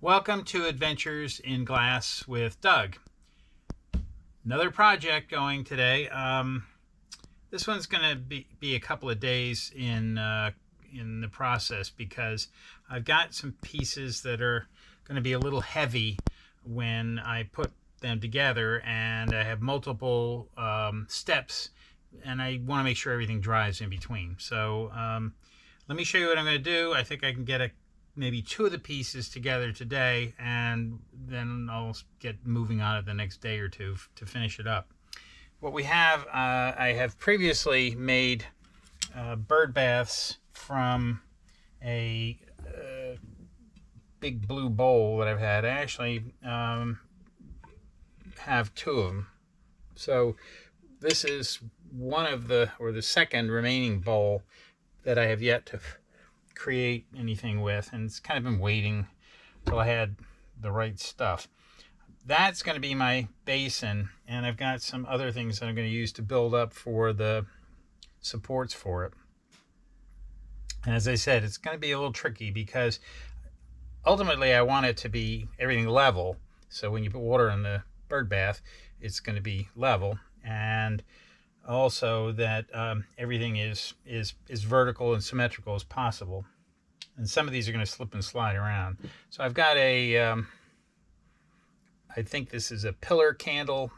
Welcome to Adventures in Glass with Doug. Another project going today. This one's going to be a couple of days in the process because I've got some pieces that are going to be a little heavy when I put them together, and I have multiple steps, and I want to make sure everything dries in between. So let me show you what I'm going to do. I think I can get maybe two of the pieces together today, and then I'll get moving on it the next day or two to finish it up. What we have, I have previously made bird baths from a big blue bowl that I've had. I actually have two of them. So this is one of the second remaining bowl that I have yet to create anything with, and it's kind of been waiting until I had the right stuff. That's going to be my basin, and I've got some other things that I'm going to use to build up for the supports for it. And as I said, it's going to be a little tricky because ultimately I want it to be everything level. So when you put water in the bird bath, it's going to be level, and also that everything is vertical and symmetrical as possible. And some of these are going to slip and slide around. So I've got I think this is a pillar candle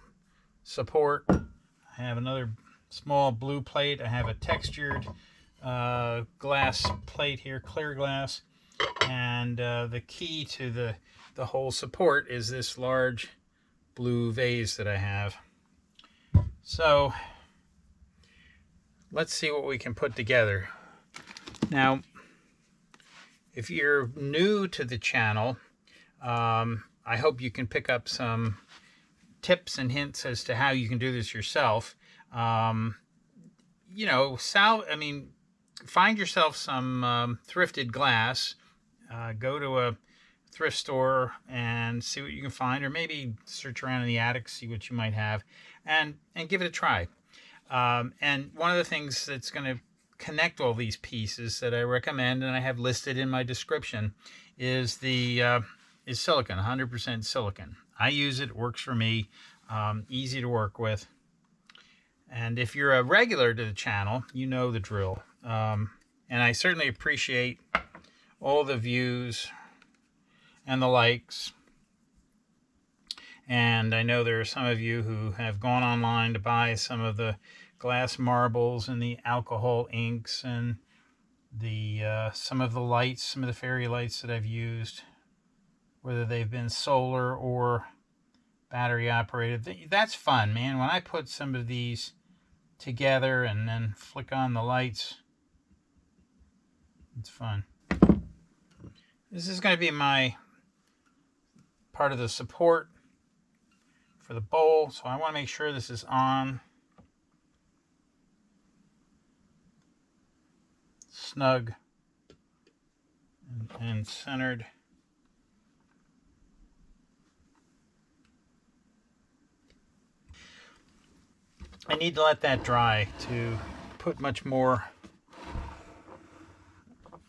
support. I have another small blue plate. I have a textured glass plate here, clear glass. And the key to the whole support is this large blue vase that I have. So let's see what we can put together. Now, if you're new to the channel, I hope you can pick up some tips and hints as to how you can do this yourself. Find yourself some thrifted glass. Go to a thrift store and see what you can find, or maybe search around in the attic, see what you might have, and give it a try. And one of the things that's going to connect all these pieces that I recommend, and I have listed in my description, is silicon, 100% silicon. I use it, it works for me, easy to work with. And if you're a regular to the channel, you know the drill. And I certainly appreciate all the views and the likes. And I know there are some of you who have gone online to buy some of the glass marbles and the alcohol inks and the some of the lights, some of the fairy lights that I've used, whether they've been solar or battery operated. That's fun, man. When I put some of these together and then flick on the lights, it's fun. This is going to be my part of the support for the bowl, so I want to make sure this is on, snug and centered. I need to let that dry. To put much more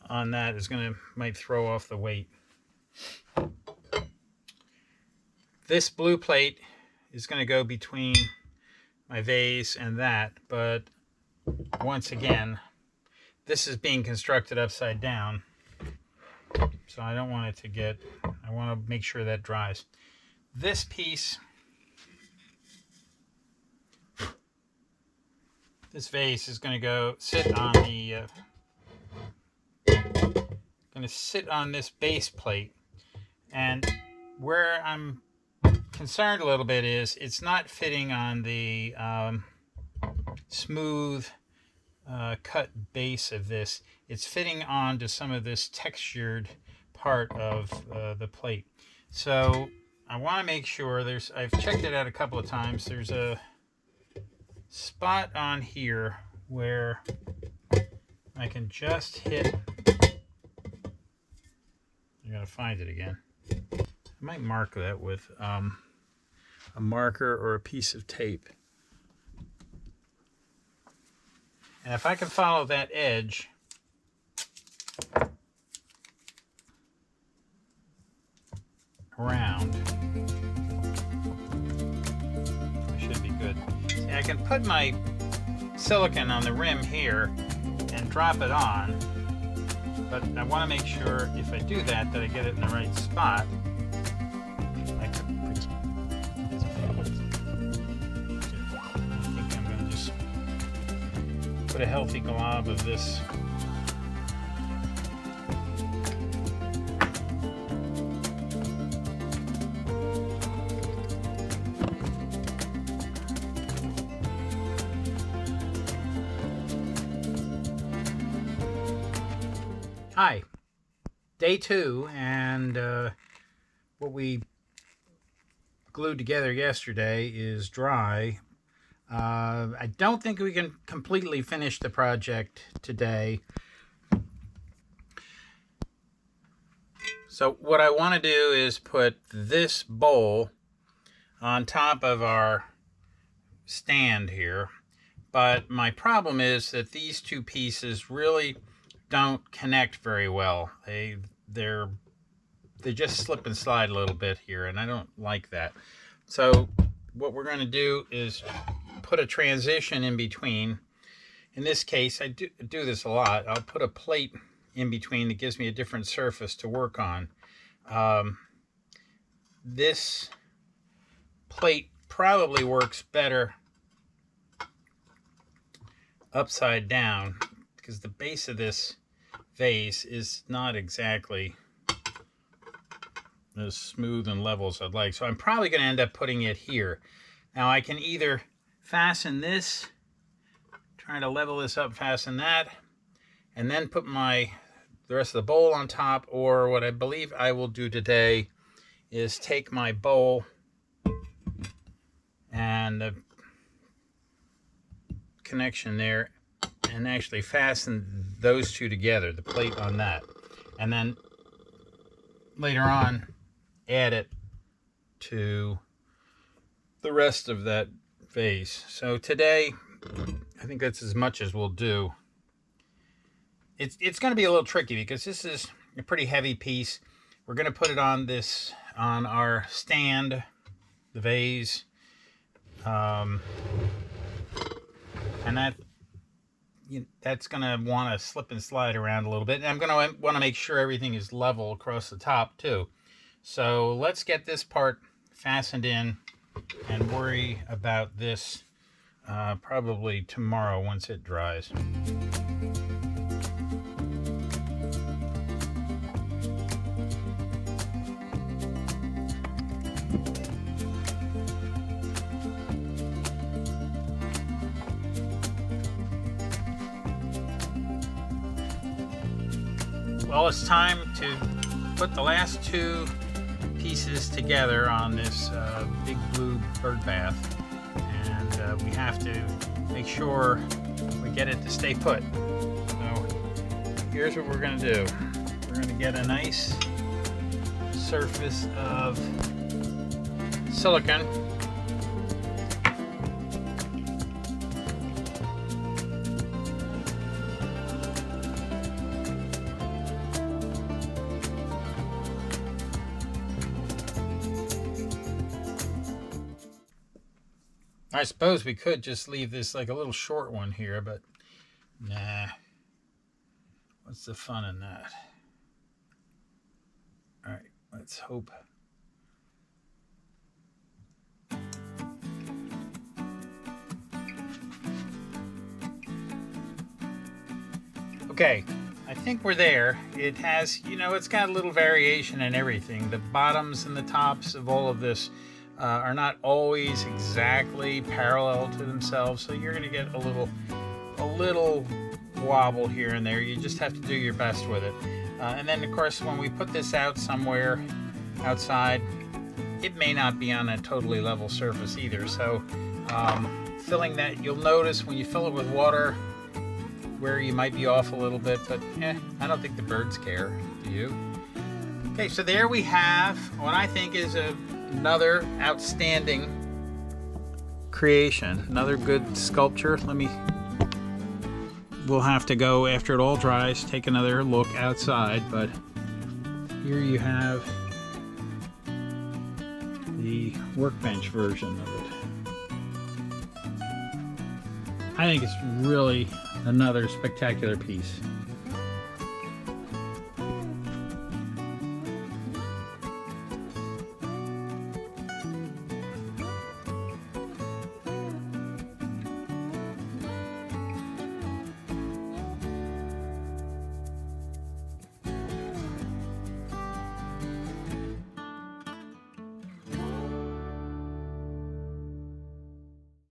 on that is might throw off the weight. This blue plate is going to go between my vase and that, but once again, this is being constructed upside down, so I don't want it to get, I want to make sure that dries. This piece, this vase is going to go sit on the, sit on this base plate, and where I'm concerned a little bit is it's not fitting on the smooth cut base of this. It's fitting onto some of this textured part of the plate. So I want to make sure I've checked it out a couple of times. There's a spot on here where I can just hit. I gotta find it again. I might mark that with a marker or a piece of tape. And if I can follow that edge, around. I should be good. See, I can put my silicone on the rim here and drop it on, but I want to make sure if I do that I get it in the right spot. I think I'm going to just put a healthy glob of this. Hi, day 2, and what we glued together yesterday is dry. I don't think we can completely finish the project today. So what I want to do is put this bowl on top of our stand here, but my problem is that these two pieces really don't connect very well. They just slip and slide a little bit here, and I don't like that. So what we're going to do is put a transition in between. In this case, I do this a lot. I'll put a plate in between that gives me a different surface to work on. This plate probably works better upside down, because the base of this vase is not exactly as smooth and level as I'd like. So I'm probably going to end up putting it here. Now I can either fasten this, try to level this up, fasten that, and then put the rest of the bowl on top, or what I believe I will do today is take my bowl and the connection there and actually fasten those two together, the plate on that, and then later on add it to the rest of that vase. So today I think that's as much as we'll do. It's going to be a little tricky because this is a pretty heavy piece. We're going to put it on our stand, the vase, and that's going to want to slip and slide around a little bit. And I'm going to want to make sure everything is level across the top too. So let's get this part fastened in and worry about this probably tomorrow once it dries. Well, it's time to put the last two pieces together on this big blue Birdbath, and we have to make sure we get it to stay put. So here's what we're going to do. We're going to get a nice surface of silicone. I suppose we could just leave this like a little short one here, but nah. What's the fun in that? All right, let's hope. Okay, I think we're there. It has, it's got a little variation in everything. The bottoms and the tops of all of this are not always exactly parallel to themselves, so you're going to get a little wobble here and there. You just have to do your best with it. And then, of course, when we put this out somewhere outside, it may not be on a totally level surface either. So filling that, you'll notice when you fill it with water where you might be off a little bit, but I don't think the birds care. Do you? Okay, so there we have what I think is another outstanding creation, another good sculpture. We'll have to go after it all dries, take another look outside, but here you have the workbench version of it. I think it's really another spectacular piece.